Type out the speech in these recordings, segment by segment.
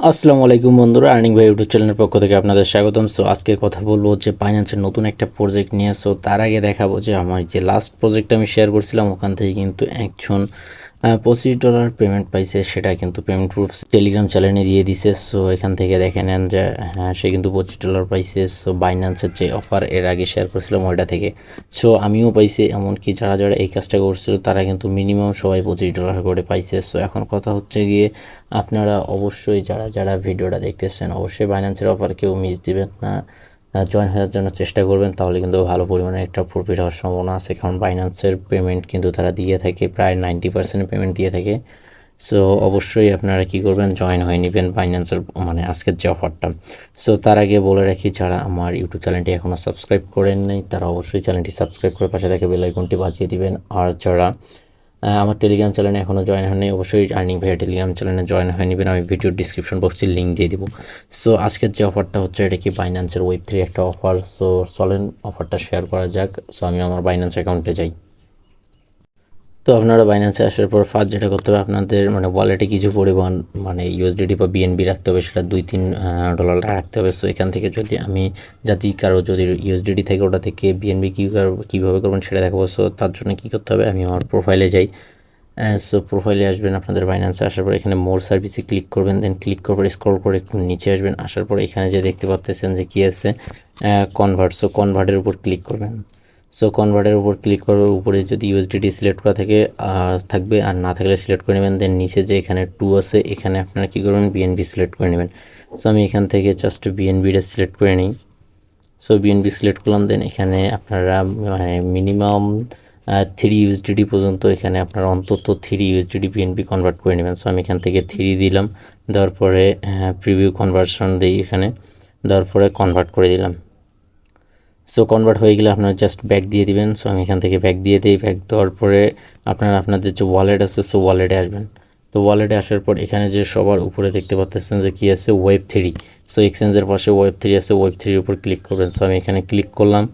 আসসালামু আলাইকুম বন্ধুরা, আর্নিং ভাই ইউটিউব চ্যানেলের পক্ষ থেকে আপনাদের স্বাগতম। সো আজকে কথা বলবো যে বাইন্যান্সের নতুন একটা প্রজেক্ট নিয়ে। সো তার আগে দেখাবো যে আমার যে লাস্ট প্রজেক্টটা আমি শেয়ার করছিলাম ওখান থেকে কিন্তু একজন $25 পেমেন্ট পাইছে, সেটা কিন্তু পেমেন্ট প্রুফ টেলিগ্রাম চ্যানেলে দিয়ে দিছে। সো এখান থেকে দেখে নেন যে হ্যাঁ, সে কিন্তু $25 পাইছে। সো বাইন্যান্সের যে অফার এর আগে শেয়ার করছিলাম ওইটা থেকে সো আমিও পাইছি, এমনকি যারা যারা এই কাজটা করছিল তারা কিন্তু মিনিমাম সবাই $25 করে পাইছে। সো এখন কথা হচ্ছে গিয়ে আপনারা অবশ্যই যারা যারা ভিডিওটা দেখতেছেন অবশ্যই বাইন্যান্সের অফার কেউ মিস দিবেন না, জয়েন হওয়ার জন্য চেষ্টা করবেন, তাহলে কিন্তু ভালো পরিমাণে একটা প্রফিট হওয়ার সম্ভাবনা আছে। কারণ বাইন্যান্সের পেমেন্ট কিন্তু তারা দিয়ে থাকে, প্রায় 90% পেমেন্ট দিয়ে থাকে। সো অবশ্যই আপনারা কী করবেন, জয়েন হয়ে নেবেন বাইন্যান্সের মানে আজকের যে অফারটা। সো তার আগে বলে রাখি, যারা আমার ইউটিউব চ্যানেলটি এখনও সাবস্ক্রাইব করেন নাই তারা অবশ্যই চ্যানেলটি সাবস্ক্রাইব করে পাশে থেকে বেল আইকনটি বাজিয়ে দিবেন। আর যারা আমার টেলিগ্রাম চ্যানেলে এখনও জয়েন হয়নি অবশ্যই আর্নিং ভাইয়ের টেলিগ্রাম চ্যানেলে জয়েন হয়ে নেবেন, আমি ভিডিওর ডিসক্রিপশন বক্সে লিঙ্ক দিয়ে দিব। সো আজকের যে অফারটা হচ্ছে এটা কি বাইন্যান্সের Web3 একটা অফার। সো চলেন অফারটা শেয়ার করা যাক। সো আমি আমার বাইন্যান্স অ্যাকাউন্টে যাই। তো আপনারা বাইন্যান্সে আসার পর ফার্স্ট যেটা করতে হবে, আপনাদের মানে ওয়ালেটে কিছু পরিমাণ মানে ইউএসডিটি বা বিএনবি রাখতে হবে, সেটা $2-3 রাখতে হবে। সো এখান থেকে যদি আমি যদি কারো যদি ইউএসডিটি থেকে ওটা থেকে বিএনবি কীভাবে করবেন সেটা দেখাবো। সো তার জন্য কী করতে হবে, আমি আমার প্রোফাইলে যাই। সো প্রোফাইলে আসবেন, আপনাদের বাইন্যান্সে আসার পর এখানে মোর সার্ভিসে ক্লিক করবেন, দেন ক্লিক করার পর স্ক্রল করে একটু নিচে আসবেন। আসার পর এখানে যে দেখতে পাচ্ছেন যে কী আছে কনভার্ট, সো কনভার্টের উপর ক্লিক করবেন। সো কনভার্টের উপর ক্লিক করার উপরে যদি ইউএসডিটি সিলেক্ট করা থাকবে, আর না থাকলে সিলেক্ট করে নেবেন। দেন নিচে যে এখানে টু আছে এখানে আপনারা কী করবেন, বিএনবি সিলেক্ট করে নেবেন। সো আমি এখান থেকে জাস্ট বিএনবিটা সিলেক্ট করে নিই। সো বিএনবি সিলেক্ট করলাম, দেন এখানে আপনারা মানে মিনিমাম 3 ইউএসডিটি পর্যন্ত এখানে আপনারা অন্তত 3 ইউএসডিটি বিএনবি কনভার্ট করে নেবেন। সো আমি এখান থেকে 3 দিলাম, দেওয়ার পরে প্রিভিউ কনভার্সন দিই, এখানে দেওয়ার পরে কনভার্ট করে দিলাম। সো কনভার্ট হয়ে গেলে আপনারা জাস্ট ব্যাক দিয়ে দিবেন। সো আমি এখান থেকে ব্যাক দিয়ে দিই। ব্যাক দেওয়ার পরে আপনারা আপনাদের যে ওয়ালেট আছে সো ওয়ালেটে আসবেন। তো ওয়ালেটে আসার পর এখানে যে সবার উপরে দেখতে পাচ্ছেন যে কী আছে, Web3। সো এক্সচেঞ্জের পাশে Web3 আছে, Web3-র উপর ক্লিক করবেন। সো আমি এখানে ক্লিক করলাম।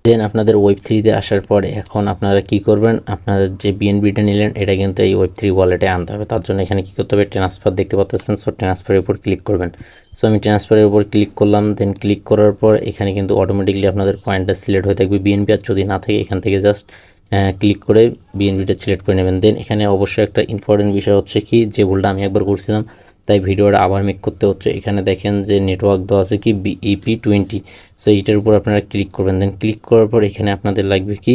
দেন আপনাদের Web3-তে আসার পর এখন আপনারা কী করবেন, আপনাদের যে বিএনবিটা নিলেন এটা কিন্তু এই Web3 ওয়ালেটে আনতে হবে। তার জন্য এখানে কী করতে হবে, ট্রান্সফার দেখতে পাচ্ছেন। সো ট্রান্সফারের উপর ক্লিক করবেন। সো আমি ট্রান্সফারের উপর ক্লিক করলাম। দেন ক্লিক করার পর এখানে কিন্তু অটোমেটিকলি আপনাদের পয়েন্টটা সিলেক্ট হয়ে থাকবে বিএনবি, আর যদি না থাকে এখান থেকে জাস্ট ক্লিক করে বিএনবিটা সিলেক্ট করে নেবেন। দেন এখানে অবশ্যই একটা ইম্পর্টেন্ট বিষয় হচ্ছে কি, যে ভুলটা আমি একবার করছিলাম তাই ভিডিওটা আবার মেক করতে হচ্ছে। এখানে দেখেন যে নেটওয়ার্ক দেওয়া আছে কি EP20। সো এইটার উপর আপনারা ক্লিক করবেন। দেন ক্লিক করার পর এখানে আপনাদের লাগবে কি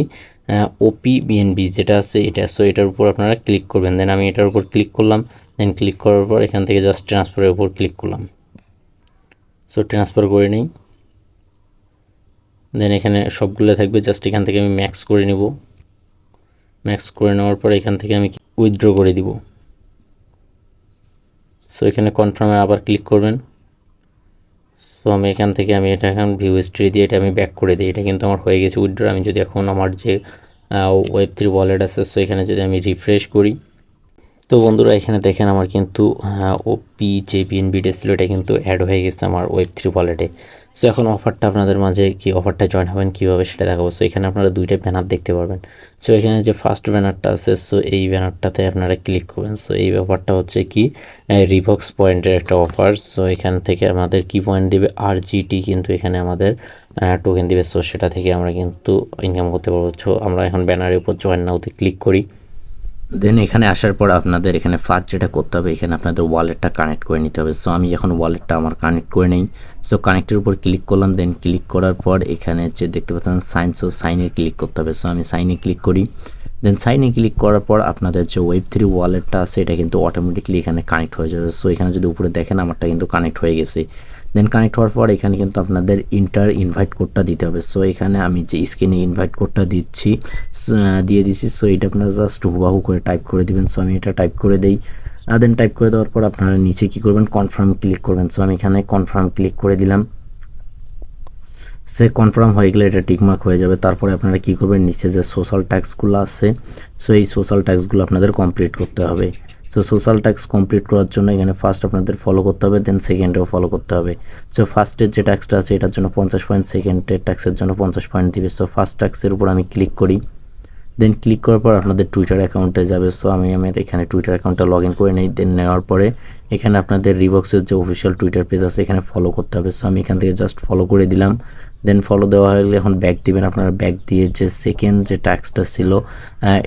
ওপি বিএনবি যেটা আছে এটা। সো এটার উপর আপনারা ক্লিক করবেন। দেন আমি এটার উপর ক্লিক করলাম। দেন ক্লিক করার পর এখান থেকে জাস্ট ট্রান্সফারের উপর ক্লিক করলাম। সো ট্রান্সফার করে নিই। দেন এখানে সবগুলো থাকবে, জাস্ট এখান থেকে আমি ম্যাক্স করে নেব। ম্যাক্স করে নেওয়ার পর এখান থেকে আমি উইথড্র করে দিব। সো এখানে কনফার্মে আবার ক্লিক করবেন। সো আমি এখান থেকে এটা এখন ভিউ হিস্ট্রি দিয়ে এটা আমি ব্যাক করে দিই। এটা কিন্তু আমার হয়ে গেছে উইথড্র। আমি যদি এখন আমার যে Web3 ওয়ালেট আছে সো এখানে যদি আমি রিফ্রেশ করি, তো বন্ধুরা এখানে দেখেন আমার কিন্তু ওপি যে বিএনবিটা ছিল এটা কিন্তু অ্যাড হয়ে গেছে আমার Web3 ওয়ালেটে। সো এখন অফারটা আপনাদের মাঝে কি, অফারটা জয়েন হবেন কীভাবে সেটা দেখাবো। সো এখানে আপনারা দুইটা ব্যানার দেখতে পারবেন। সো এখানে যে ফার্স্ট ব্যানারটা আছে সো এই ব্যানারটাতে আপনারা ক্লিক করবেন। সো এই ব্যাপারটা হচ্ছে কি, রিবক্স পয়েন্টের একটা অফার। সো এখান থেকে আমাদের কি পয়েন্ট দিবে, RGT কিন্তু এখানে আমাদের টোকেন দিবে। সো সেটা থেকে আমরা কিন্তু ইনকাম করতে পারবো। সো আমরা এখন ব্যানারের উপর জয়েন নাওতে ক্লিক করি। দেন এখানে আসার পর আপনাদের এখানে ফার্স্ট যেটা করতে হবে, এখানে আপনাদের ওয়ালেটটা কানেক্ট করে নিতে হবে। সো আমি এখন ওয়ালেটটা আমার কানেক্ট করে নেই। সো কানেক্টের উপর ক্লিক করলাম। দেন ক্লিক করার পর এখানে যে দেখতে পাচ্ছেন সাইন, সো সাইনে ক্লিক করতে হবে। সো আমি সাইনে ক্লিক করি। দেন সাইনে ক্লিক করার পর আপনাদের যে Web3 ওয়ালেটটা আছে এটা কিন্তু অটোমেটিকলি এখানে কানেক্ট হয়ে যাবে। সো এখানে যদি উপরে দেখেন আমারটা কিন্তু কানেক্ট হয়ে গেছে। দেন কানেক্ট হওয়ার পর এখানে কিন্তু আপনাদের ইনভাইট কোডটা দিতে হবে। সো এখানে আমি যে স্ক্রিনে ইনভাইট কোডটা দিয়ে দিচ্ছি। সো এটা আপনারা জাস্ট হুবাহু করে টাইপ করে দিবেন। সো আমি এটা টাইপ করে দেই। দেন টাইপ করে দেওয়ার পর আপনারা নিচে কী করবেন, কনফার্ম ক্লিক করবেন। সো আমি এখানে কনফার্ম ক্লিক করে দিলাম। সে কনফার্ম হয়ে গেলে এটা টিকমার্ক হয়ে যাবে। তারপরে আপনারা কী করবেন, নিচে যে সোশ্যাল ট্যাক্সগুলো আছে সো এই সোশ্যাল ট্যাক্সগুলো আপনাদের কমপ্লিট করতে হবে। সো সোশ্যাল ট্যাক্স কমপ্লিট করার জন্য এখানে ফার্স্ট আপনাদের ফলো করতে হবে, দেন সেকেন্ডেও ফলো করতে হবে। সো ফার্স্টের যে ট্যাক্সটা আছে এটার জন্য 50 পয়েন্ট, সেকেন্ডের ট্যাক্সের জন্য 50 পয়েন্ট দিবে। সো ফার্স্ট ট্যাক্সের উপর আমি ক্লিক করি। দেন ক্লিক করার পর আপনাদের টুইটার অ্যাকাউন্টে যাবে। সো আমি আমার এখানে টুইটার অ্যাকাউন্টটা লগ ইন করে নিই। দেন নেওয়ার পরে এখানে আপনাদের রিবক্সের যে অফিসিয়াল টুইটার পেজ আছে এখানে ফলো করতে হবে। সো আমি এখান থেকে জাস্ট ফলো করে দিলাম। দেন ফলো দেওয়া হয়ে গেলে এখন ব্যাক দিবেন। আপনারা ব্যাক দিয়ে যে সেকেন্ড যে টাস্কটা ছিল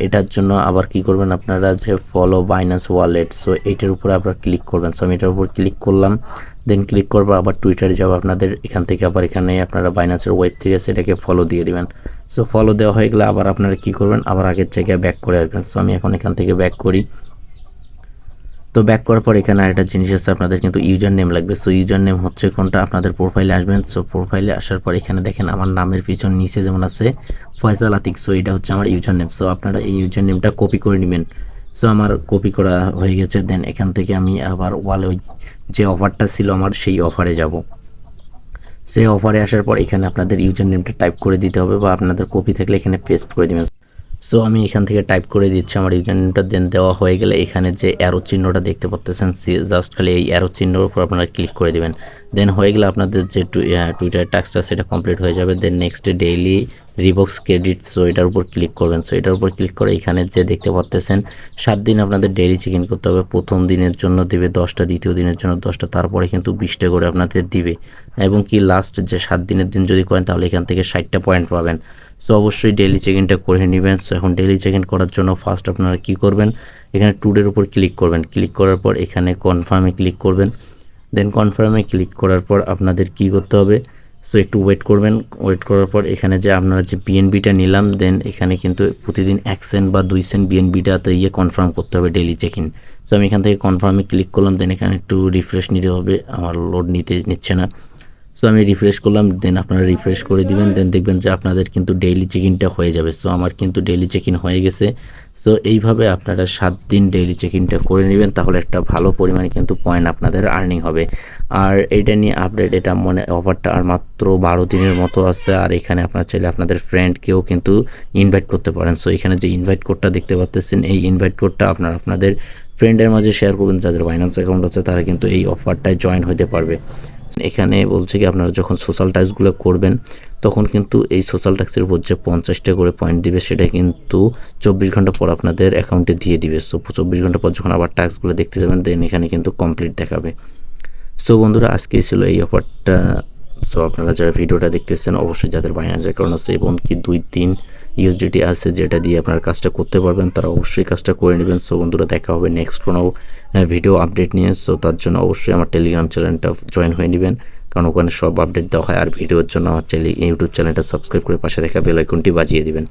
এটার জন্য আবার কি করবেন, আপনারা যে ফলো বাইন্যান্স ওয়ালেট, সো এটার উপরে আবার ক্লিক করবেন। সো আমি এটার উপর ক্লিক করলাম। দেন ক্লিক করবো আবার টুইটারে যাবো আপনাদের, এখান থেকে আবার এখানে আপনারা বাইন্যান্সের ওয়েব থেকে সেটাকে ফলো দিয়ে দিবেন। সো ফলো দেওয়া হয়ে গেলে আবার আপনারা কী করবেন, আবার আগের জায়গায় ব্যাক করে আসবেন। সো আমি এখন এখান থেকে ব্যাক করি। তো ব্যাক করার পর এখানে আরেকটা জিনিস আছে, আপনাদের কিন্তু ইউজার নেম লাগবে। সো ইউজার নেম হচ্ছে কোনটা, আপনাদের প্রোফাইলে আসবেন। সো প্রোফাইলে আসার পর এখানে দেখেন আমার নামের পিছন নিচে যেমন আছে ফয়সাল আতিক, সো এটা হচ্ছে আমার ইউজার নেম। সো আপনারা এই ইউজার নেমটা কপি করে নেবেন। সো আমার কপি করা হয়ে গেছে। দেন এখান থেকে আমি আবার ওই যে অফারটা ছিল আমার সেই অফারে যাব। সেই অফারে আসার পর এখানে আপনাদের ইউজার নেমটা টাইপ করে দিতে হবে, বা আপনাদের কপি থাকলে এখানে পেস্ট করে দেবেন। সো আমি এখান থেকে টাইপ করে দিচ্ছি আমার ইউজার নেমটা। দেন দেওয়া হয়ে গেলে এখানে যে অ্যারো চিহ্নটা দেখতে পাচ্ছেন, জাস্ট খালি এই অ্যারো চিহ্নের উপর আপনারা ক্লিক করে দেবেন। দেন হয়ে গেলে আপনাদের যে টুইটার টাস্কটা সেটা কমপ্লিট হয়ে যাবে। Then next daily rebox credit, so এটার উপর ক্লিক করবেন। সো এটার উপর ক্লিক করে এখানে যে দেখতে পাচ্ছেন 7 দিন আপনাদের ডেইলি চেক ইন করতে হবে। প্রথম দিনের জন্য দিবে 10টা, দ্বিতীয় দিনের জন্য 10টা, তারপরে কিন্তু 20টা করে আপনাদের দিবে। এবং কি লাস্ট যে 7 দিনের দিন যদি করেন তাহলে এখান থেকে 60টা পয়েন্ট পাবেন। সো অবশ্যই ডেইলি চেক ইনটা করে নেবেন। সো এখন ডেইলি চেক ইন করার জন্য ফার্স্ট আপনারা কী করবেন, এখানে টুডের উপর ক্লিক করবেন। ক্লিক করার পর এখানে কনফার্মে ক্লিক করবেন। দেন কনফার্মে ক্লিক করার পর আপনাদের কী করতে হবে, সো একটু ওয়েট করবেন। ওয়েট করার পর এখানে যে আপনারা যে বিএনবিটা নিলাম, দেন এখানে কিন্তু প্রতিদিন 1 সেন্ট বা 2 সেন্ট বিএনবিটাতে কনফার্ম করতে হবে ডেইলি চেক ইন। সো আমি এখান থেকে কনফার্মে ক্লিক করলাম। দেন এখানে একটু রিফ্রেশ নিতে হবে, আমার লোড নিচ্ছে না। সো আমি রিফ্রেশ করলাম। দেন আপনারা রিফ্রেশ করে দিবেন। দেন দেখবেন যে আপনাদের কিন্তু ডেইলি চেক ইনটা হয়ে যাবে। সো আমার কিন্তু ডেইলি চেক ইন হয়ে গেছে। সো এইভাবে আপনারা 7 দিন ডেইলি চেক ইনটা করে নেবেন, তাহলে একটা ভালো পরিমাণে কিন্তু পয়েন্ট আপনাদের আর্নিং হবে। আর এইটা নিয়ে আপডেট, এটা মনে অফারটা আর মাত্র 12 দিনের মতো আছে। আর এখানে আপনারা চাইলে আপনাদের ফ্রেন্ডকেও কিন্তু ইনভাইট করতে পারেন। সো এখানে যে ইনভাইট কোডটা দেখতে পাচ্ছেন, এই ইনভাইট কোডটা আপনাদের ফ্রেন্ডের মাঝে শেয়ার করবেন। যাদের বাইন্যান্স অ্যাকাউন্ট আছে তারা কিন্তু এই অফারটায় জয়েন হতে পারবে। এখানে বলছে কি আপনারা যখন সোশ্যাল টাস্কগুলো করবেন তখন কিন্তু এই সোশ্যাল টাস্কের উপর যে 50টা করে পয়েন্ট দিবে সেটা কিন্তু 24 ঘন্টা পর আপনাদের অ্যাকাউন্টে দিয়ে দিবে। সো 24 ঘন্টা পর যখন আবার টাস্কগুলো দেখতে যাবেন দেন এখানে কিন্তু কমপ্লিট দেখাবে। সো বন্ধুরা আজকেই ছিল এই অফারটা। সো আপনারা যারা ভিডিওটা দেখতেছেন অবশ্যই যাদের বাইন্যান্স অ্যাকাউন্ট আছে এবং কি 2-3 ইউএসডিটি আছে যেটা দিয়ে আপনারা কাজটা করতে পারবেন, তারা অবশ্যই কাজটা করে নেবেন। সো বন্ধুরা দেখা হবে নেক্সট কোনো ভিডিও আপডেট নিয়ে। সো তার জন্য অবশ্যই আমার টেলিগ্রাম চ্যানেলটা জয়েন হয়ে নেবেন, কারণ ওখানে সব আপডেট দেওয়া হয়। আর ভিডিওর জন্য আমার ইউটিউব চ্যানেলটা সাবস্ক্রাইব করে পাশে দেখা বেল আইকনটি বাজিয়ে দিবেন।